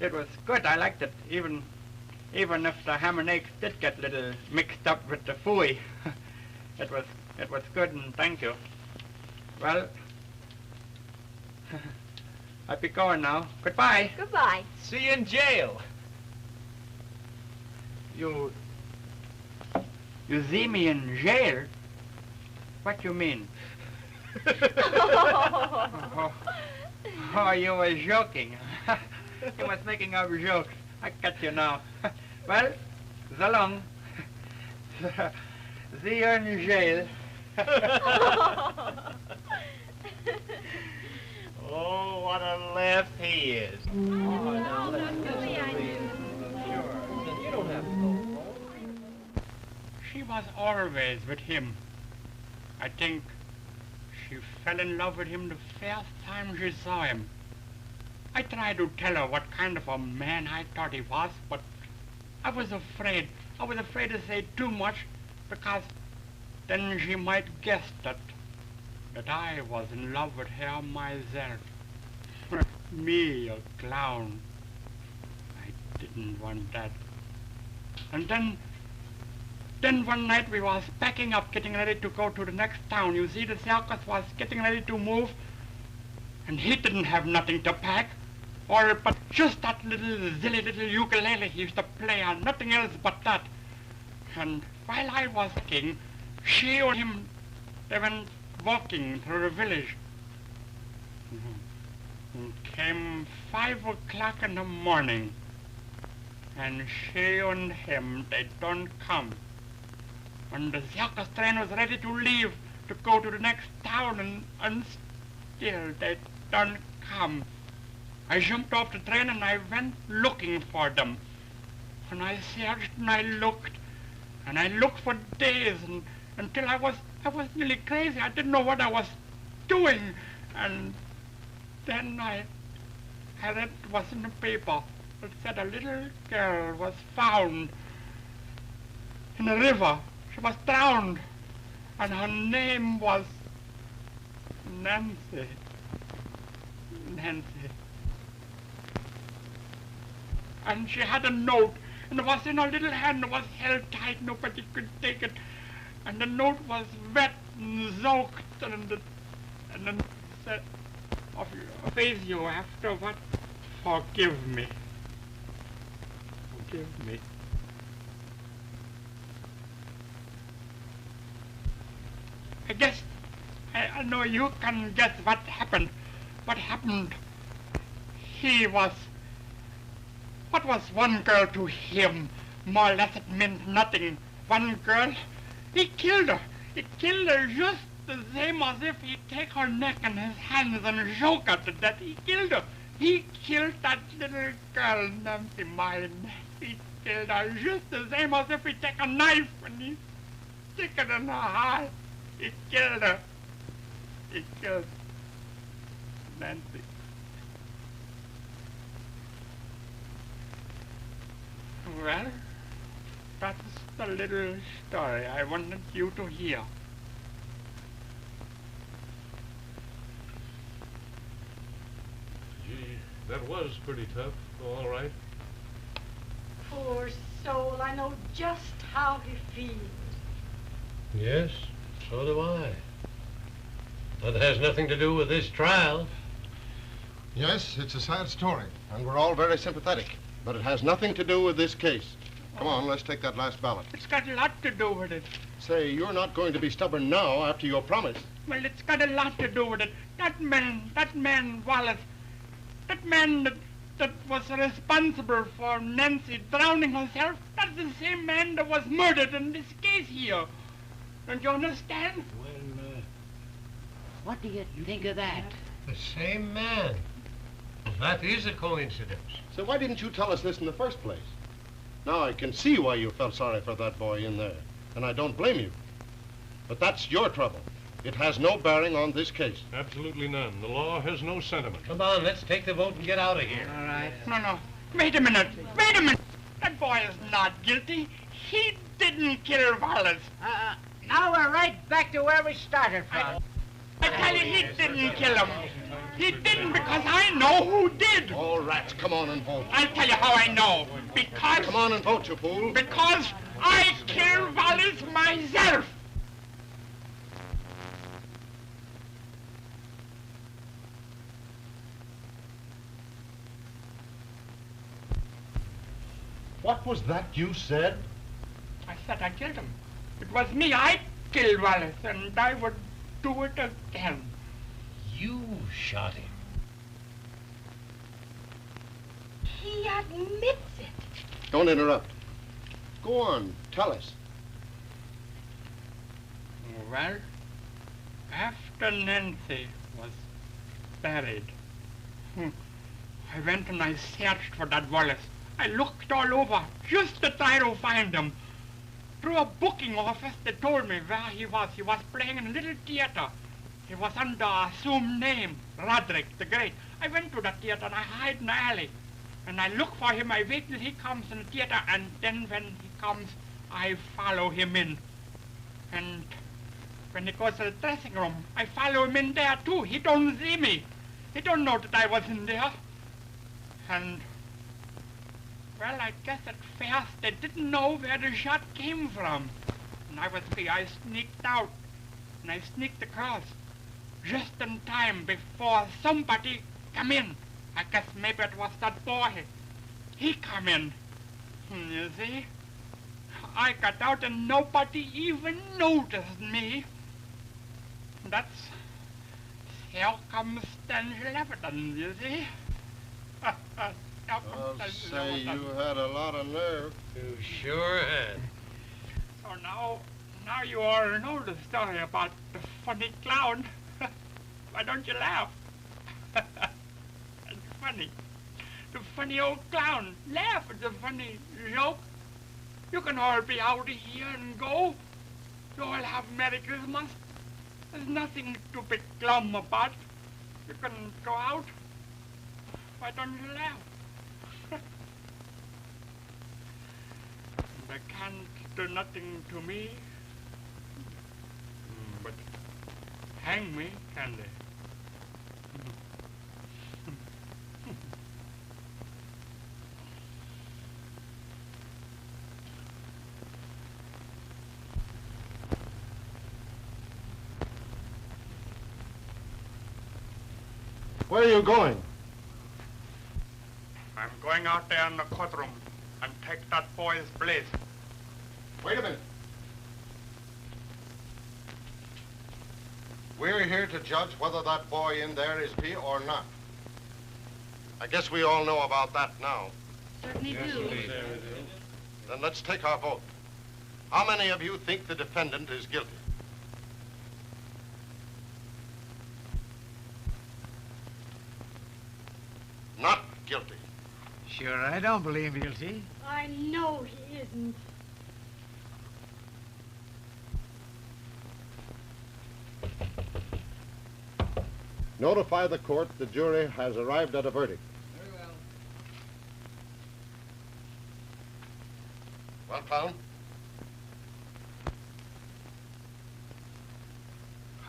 It was good. I liked it, even if the ham and eggs did get a little mixed up with the fooey. It was good, and thank you. Well, I'll be going now. Goodbye.
Goodbye.
See you in jail.
You see me in jail? What you mean? Oh, you were joking. You was making up jokes. I got you now. Well, so long. See you in jail.
Oh, what a laugh he is.
She was always with him. I think she fell in love with him the first time she saw him. I tried to tell her what kind of a man I thought he was, but I was afraid. I was afraid to say too much, because then she might guess that I was in love with her myself. Me, a clown. I didn't want that. And then one night we was packing up, getting ready to go to the next town. You see, the circus was getting ready to move, and he didn't have nothing to pack, but just that silly little ukulele he used to play on, nothing else but that. And while I was packing, she and him, they went walking through the village. And came 5 o'clock in the morning, and she and him, they don't come. And the circus train was ready to leave to go to the next town, and still they don't come. I jumped off the train and I went looking for them. And I searched and I looked for days, until I was nearly crazy. I didn't know what I was doing. And then I read it was in the paper. It said a little girl was found in a river. She was drowned, and her name was Nancy. And she had a note, and it was in her little hand. It was held tight, nobody could take it. And the note was wet and soaked, and then said, "Of face you afterward, forgive me. Forgive me." I guess, I know you can guess what happened. What happened? What was one girl to him? More or less it meant nothing. One girl, he killed her. He killed her just the same as if he'd take her neck in his hands and choke her to death. He killed her. He killed that little girl, Nancy, my Nancy. killed her just the same as if he take a knife and he stick it in her heart. He killed her. He killed Nancy. Well, that's the little story I wanted you to hear.
Gee, that was pretty tough. All right.
Poor soul, I know just how he feels.
Yes, so do I. That has nothing to do with this trial.
Yes, it's a sad story, and we're all very sympathetic. But it has nothing to do with this case. Come on, let's take that last ballot.
It's got a lot to do with it.
Say, you're not going to be stubborn now after your promise.
Well, it's got a lot to do with it. That man, Wallace, that man that was responsible for Nancy drowning herself, that's the same man that was murdered in this case here. Don't you understand?
Well, what do you think of that?
The same man. Well, that is a coincidence.
So why didn't you tell us this in the first place? Now I can see why you felt sorry for that boy in there, and I don't blame you. But that's your trouble. It has no bearing on this case.
Absolutely none. The law has no sentiment.
Come on, let's take the vote and get out of here.
All right. No. Wait a minute. That boy is not guilty. He didn't kill Wallace.
Now we're right back to where we started from.
I tell you, he didn't kill him. He didn't because I know who did.
All rats, come on and vote.
I'll tell you how I know. Because...
Come on and vote, you fool.
Because I killed Wallace myself.
What was that you said?
I said I killed him. It was me. I killed Wallace, and I would do it again.
You shot him.
He admits it.
Don't interrupt. Go on, tell us.
Well, after Nancy was buried, I went and I searched for that Wallace. I looked all over just to try to find him. Through a booking office, they told me where he was. He was playing in a little theater. He was under an assumed name, Roderick the Great. I went to the theater and I hide in the alley. And I look for him, I wait till he comes in the theater, and then when he comes, I follow him in. And when he goes to the dressing room, I follow him in there too. He don't see me. He don't know that I was in there. And, well, I guess at first they didn't know where the shot came from. And I sneaked out, and I sneaked across, just in time before somebody come in. I guess maybe it was that boy. He come in. You see? I got out and nobody even noticed me. That's circumstantial evidence, you see?
I'll say you had a lot of nerve.
You sure had.
So now you all know the story about the funny clown. Why don't you laugh? It's funny. The funny old clown. Laugh at the funny joke. You can all be out of here and go. You all have Merry Christmas. There's nothing to be glum about. You can go out. Why don't you laugh? They can't do nothing to me. But hang me, can they?
Where are you going?
I'm going out there in the courtroom and take that boy's place.
Wait a minute. We're here to judge whether that boy in there is P or not. I guess we all know about that now.
Certainly do.
Then let's take our vote. How many of you think the defendant is guilty? Not guilty.
Sure, I don't believe him guilty.
I know he isn't.
Notify the court the jury has arrived at a verdict.
Very well.
Well, Pound?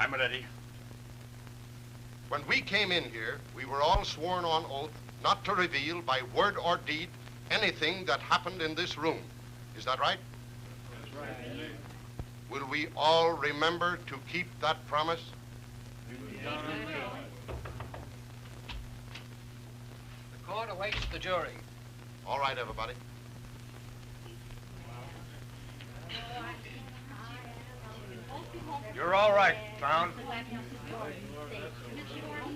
I'm ready.
When we came in here, we were all sworn on oath not to reveal by word or deed anything that happened in this room. Is that right?
That's right.
Will we all remember to keep that promise?
The court awaits the jury.
All right, everybody.
You're all right, Pound.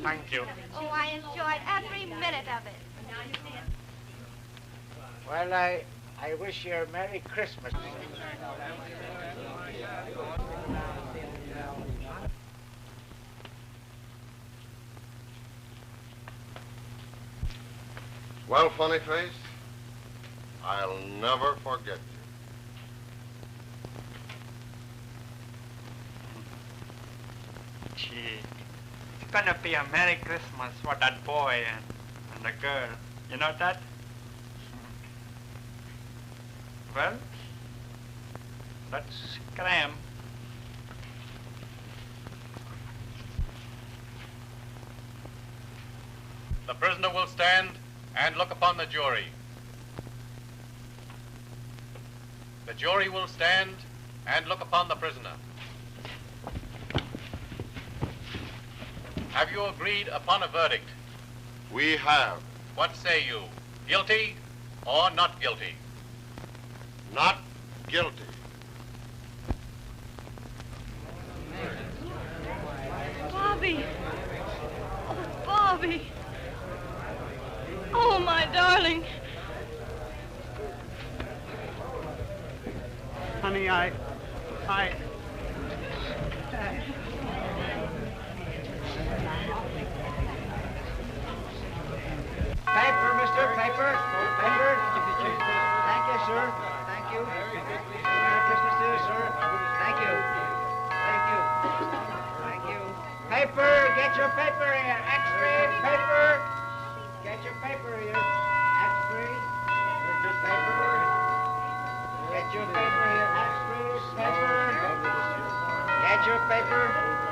Thank you.
Oh, I enjoyed every minute of it.
Well, I wish you a Merry Christmas.
Well, funny face, I'll never forget you.
Gee, it's gonna be a Merry Christmas for that boy and the girl. You know that? Well, let's cram.
The prisoner will stand and look upon the jury. The jury will stand and look upon the prisoner. Have you agreed upon a verdict?
We have.
What say you? Guilty or not guilty?
Not guilty.
Bobby. Oh, Bobby. Oh, my darling.
Honey,
Paper, mister, paper. Paper. Thank you, sir. Thank you. Merry Christmas to you, sir. Thank you. Thank you. Thank you. Paper, get your paper here. X-ray, paper. Get your paper here. X-ray. Paper. Get your paper here. X-ray, paper. Get your paper.